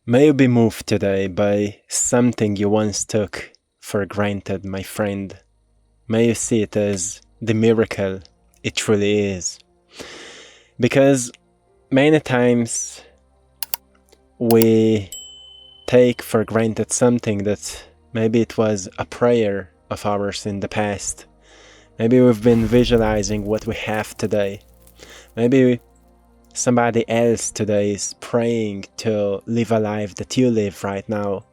May you be moved today by something you once took for granted, my friend. May you see it as the miracle it truly is. Because many times we take for granted something that maybe it was a prayer of ours in the past. Maybe we've been visualizing what we have today. Maybe somebody else today is praying to live a life that you live right now.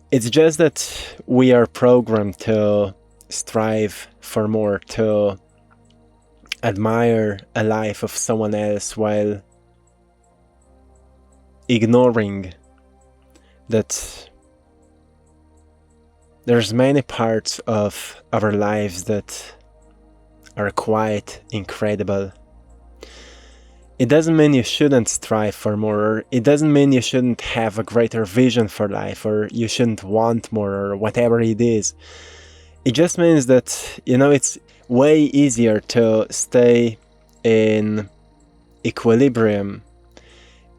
It's just that we are programmed to strive for more, to admire a life of someone else while ignoring that there's many parts of our lives that are quite incredible. It doesn't mean you shouldn't strive for more, or it doesn't mean you shouldn't have a greater vision for life, or you shouldn't want more, or whatever it is. It just means that, it's way easier to stay in equilibrium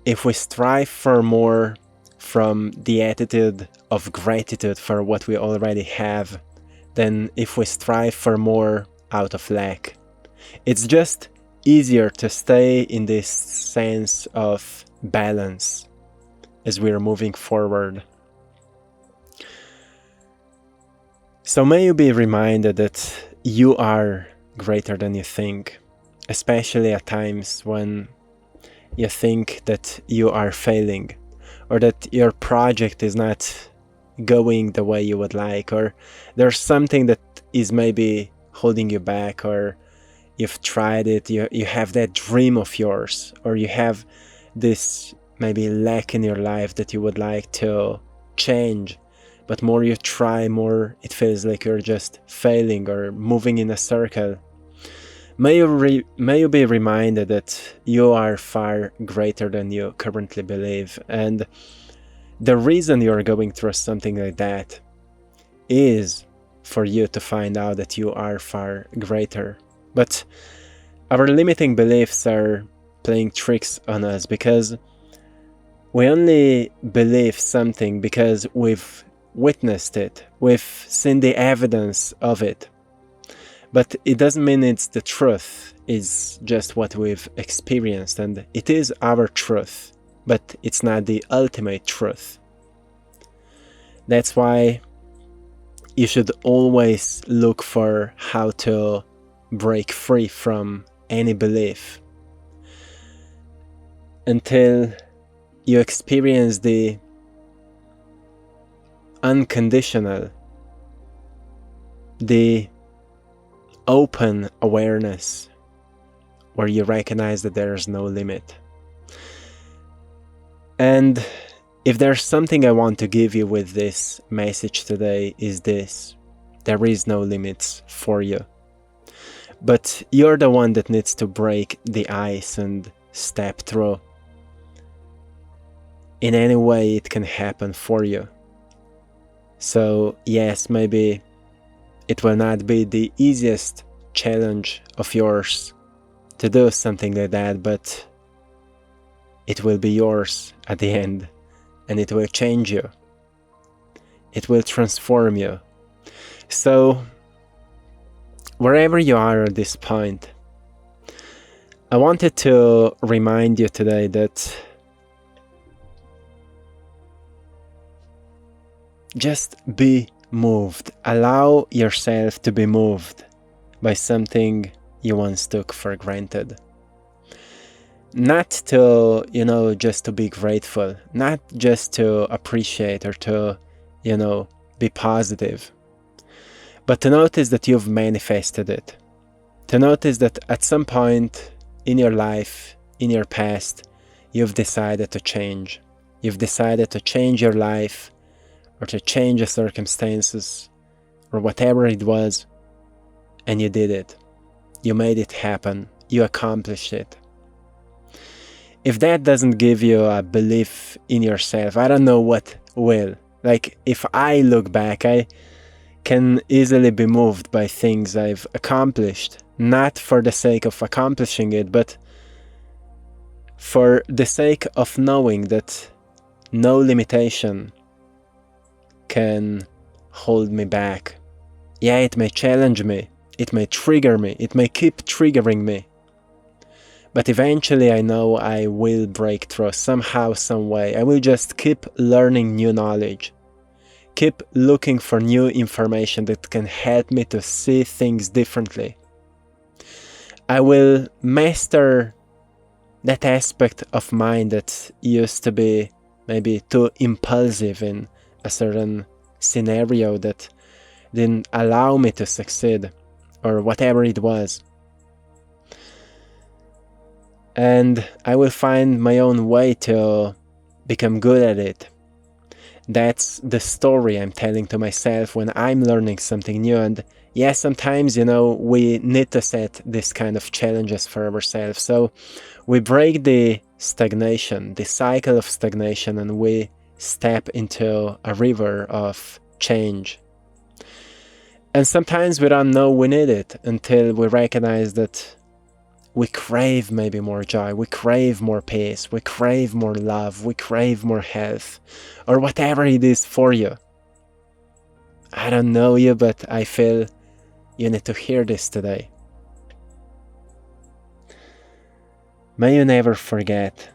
if we strive for more from the attitude of gratitude for what we already have than if we strive for more out of lack. It's just easier to stay in this sense of balance as we are moving forward. So may you be reminded that you are greater than you think, especially at times when you think that you are failing, or that your project is not going the way you would like, or there's something that is maybe holding you back, or you've tried it, you have that dream of yours, or you have this maybe lack in your life that you would like to change, but more you try, more it feels like you're just failing or moving in a circle. May you be reminded that you are far greater than you currently believe, and the reason you are going through something like that is for you to find out that you are far greater. But our limiting beliefs are playing tricks on us because we only believe something because we've witnessed it, we've seen the evidence of it. But it doesn't mean it's the truth, it's just what we've experienced, and it is our truth, but it's not the ultimate truth. That's why you should always look for how to break free from any belief until you experience the unconditional, the open awareness where you recognize that there is no limit. And if there's something I want to give you with this message today, is this: there is no limits for you. But you're the one that needs to break the ice and step through. In any way it can happen for you. So yes, maybe it will not be the easiest challenge of yours to do something like that, but it will be yours at the end, and it will change you. It will transform you. So wherever you are at this point, I wanted to remind you today that just be moved. Allow yourself to be moved by something you once took for granted. Not to, just to be grateful, not just to appreciate or to, be positive, but to notice that you've manifested it. To notice that at some point in your life, in your past, you've decided to change. You've decided to change your life, or to change the circumstances, or whatever it was, and you did it. You made it happen. You accomplished it. If that doesn't give you a belief in yourself, I don't know what will. Like, if I look back, I can easily be moved by things I've accomplished, not for the sake of accomplishing it, but for the sake of knowing that no limitation can hold me back. Yeah, it may challenge me, it may trigger me, it may keep triggering me, but eventually I know I will break through somehow, some way. I will just keep learning new knowledge, keep looking for new information that can help me to see things differently. I will master that aspect of mind that used to be maybe too impulsive in a certain scenario that didn't allow me to succeed, or whatever it was. And I will find my own way to become good at it. That's the story I'm telling to myself when I'm learning something new. And yes, sometimes, we need to set this kind of challenges for ourselves. So we break the stagnation, the cycle of stagnation, and we step into a river of change. And sometimes we don't know we need it until we recognize that we crave maybe more joy, we crave more peace, we crave more love, we crave more health, or whatever it is for you. I don't know you, but I feel you need to hear this today. May you never forget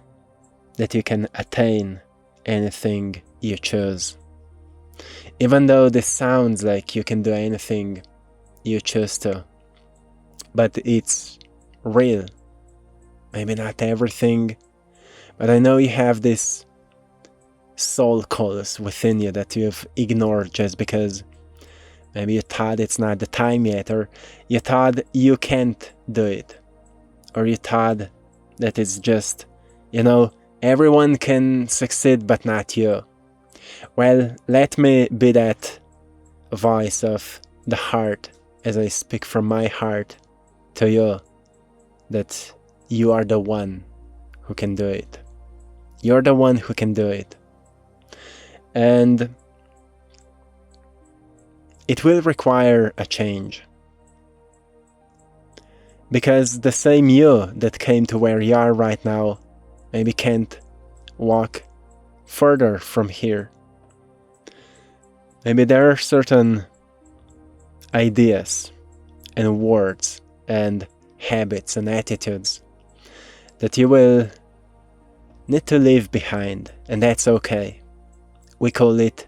that you can attain anything you choose. Even though this sounds like you can do anything you choose to, but it's real. Maybe not everything, but I know you have this soul calls within you that you've ignored just because maybe you thought it's not the time yet, or you thought you can't do it, or you thought that it's just, everyone can succeed but not you. Well, let me be that voice of the heart as I speak from my heart to you, that you are the one who can do it. You're the one who can do it. And it will require a change. Because the same you that came to where you are right now maybe can't walk further from here. Maybe there are certain ideas and words and habits and attitudes that you will need to leave behind, and that's okay. We call it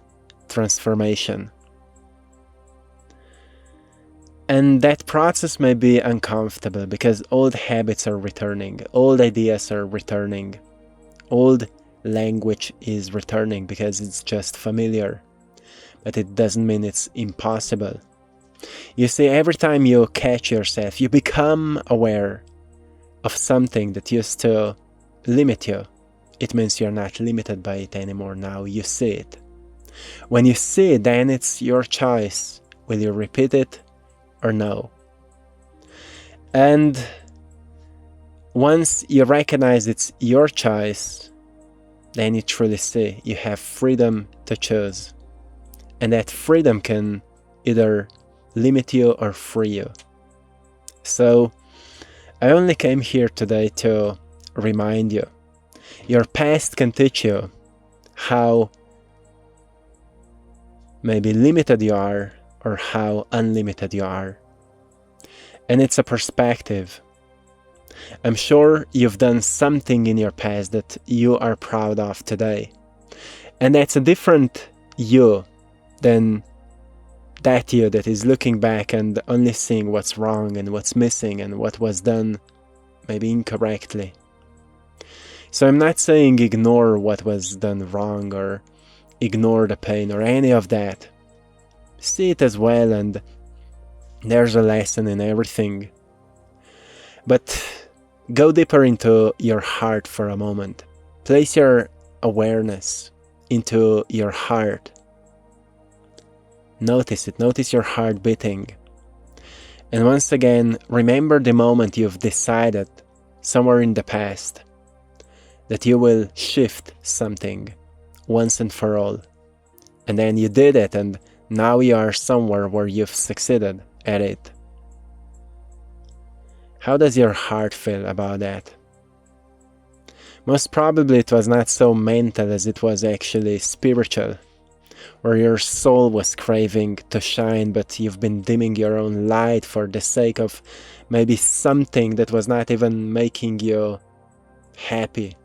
transformation. And that process may be uncomfortable because old habits are returning, old ideas are returning, old language is returning because it's just familiar, but it doesn't mean it's impossible. You see, every time you catch yourself, you become aware of something that used to limit you. It means you're not limited by it anymore. Now you see it. When you see it, then it's your choice. Will you repeat it or no? And once you recognize it's your choice, then you truly see you have freedom to choose. And that freedom can either limit you or free you. So I only came here today to remind you, your past can teach you how maybe limited you are or how unlimited you are. And it's a perspective. I'm sure you've done something in your past that you are proud of today. And that's a different you than that you that is looking back and only seeing what's wrong and what's missing and what was done maybe incorrectly. So I'm not saying ignore what was done wrong or ignore the pain or any of that. See it as well, and there's a lesson in everything. But go deeper into your heart for a moment. Place your awareness into your heart. Notice it. Notice your heart beating. And once again, remember the moment you've decided somewhere in the past that you will shift something once and for all. And then you did it, and now you are somewhere where you've succeeded at it. How does your heart feel about that? Most probably it was not so mental as it was actually spiritual, where your soul was craving to shine, but you've been dimming your own light for the sake of maybe something that was not even making you happy.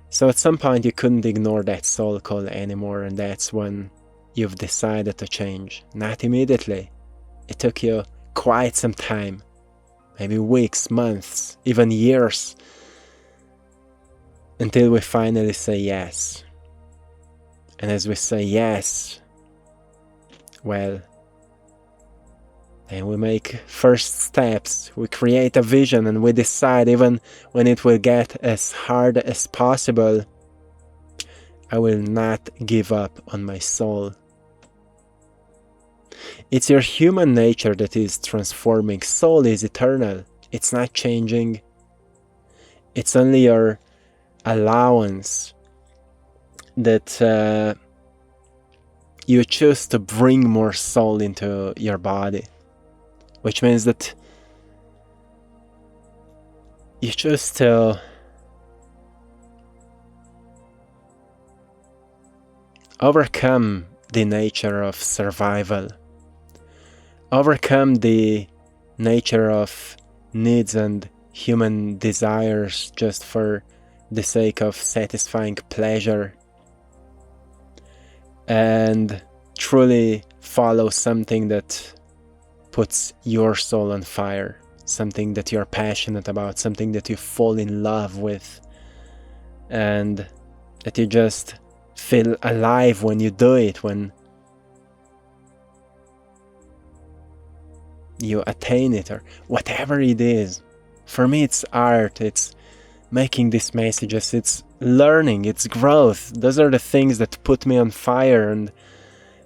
So at some point you couldn't ignore that soul call anymore, and that's when you've decided to change. Not immediately. It took you quite some time, maybe weeks, months, even years, until we finally say yes. And as we say yes, well, then we make first steps, we create a vision, and we decide, even when it will get as hard as possible, I will not give up on my soul. It's your human nature that is transforming. Soul is eternal. It's not changing. It's only your allowance that you choose to bring more soul into your body, which means that you choose to overcome the nature of survival, overcome the nature of needs and human desires just for the sake of satisfying pleasure, and truly follow something that puts your soul on fire, something that you're passionate about, something that you fall in love with, and that you just feel alive when you do it, when you attain it, or whatever it is. For me, it's art, it's making these messages, it's learning, it's growth. Those are the things that put me on fire,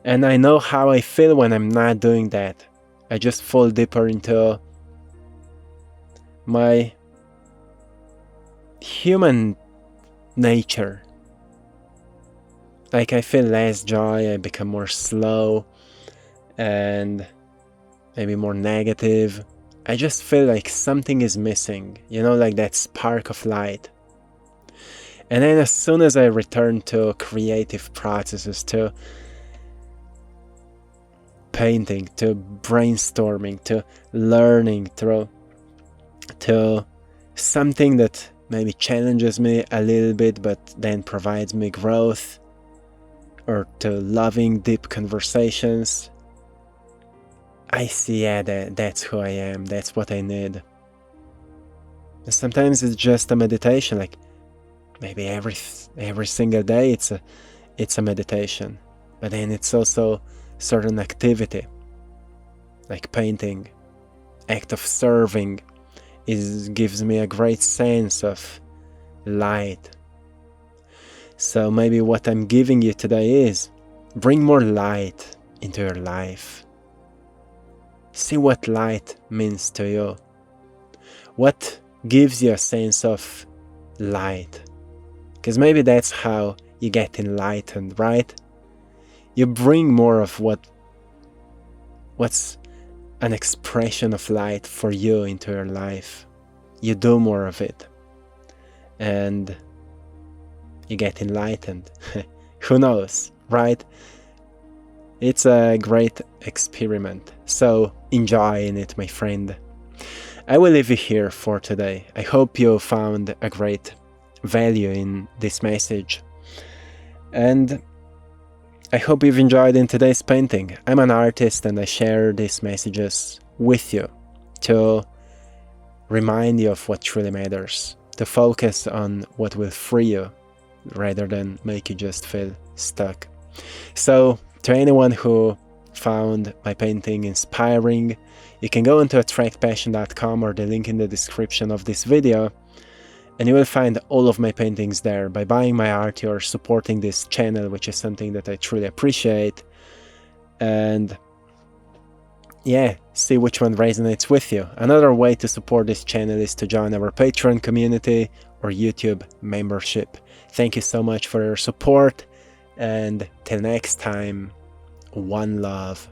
and I know how I feel when I'm not doing that. I just fall deeper into my human nature. Like, I feel less joy, I become more slow and maybe more negative. I just feel like something is missing, like that spark of light. And then as soon as I return to creative processes, to painting, to brainstorming, to learning, to something that maybe challenges me a little bit but then provides me growth, or to loving deep conversations, I see, that's who I am, that's what I need. And sometimes it's just a meditation, like maybe every single day it's a meditation, but then it's also certain activity, like painting, act of serving gives me a great sense of light. So maybe what I'm giving you today is bring more light into your life. See what light means to you. What gives you a sense of light? Because maybe that's how you get enlightened, right? You bring more of what's an expression of light for you into your life. You do more of it, and you get enlightened. Who knows, right? It's a great experiment, so enjoy in it, my friend. I will leave you here for today. I hope you found a great value in this message, and I hope you've enjoyed in today's painting. I'm an artist and I share these messages with you to remind you of what truly matters, to focus on what will free you rather than make you just feel stuck. So, to anyone who found my painting inspiring, you can go into AttractPassion.com or the link in the description of this video, and you will find all of my paintings there. By buying my art, you're supporting this channel, which is something that I truly appreciate. And yeah, see which one resonates with you. Another way to support this channel is to join our Patreon community or YouTube membership. Thank you so much for your support, and till next time, one love.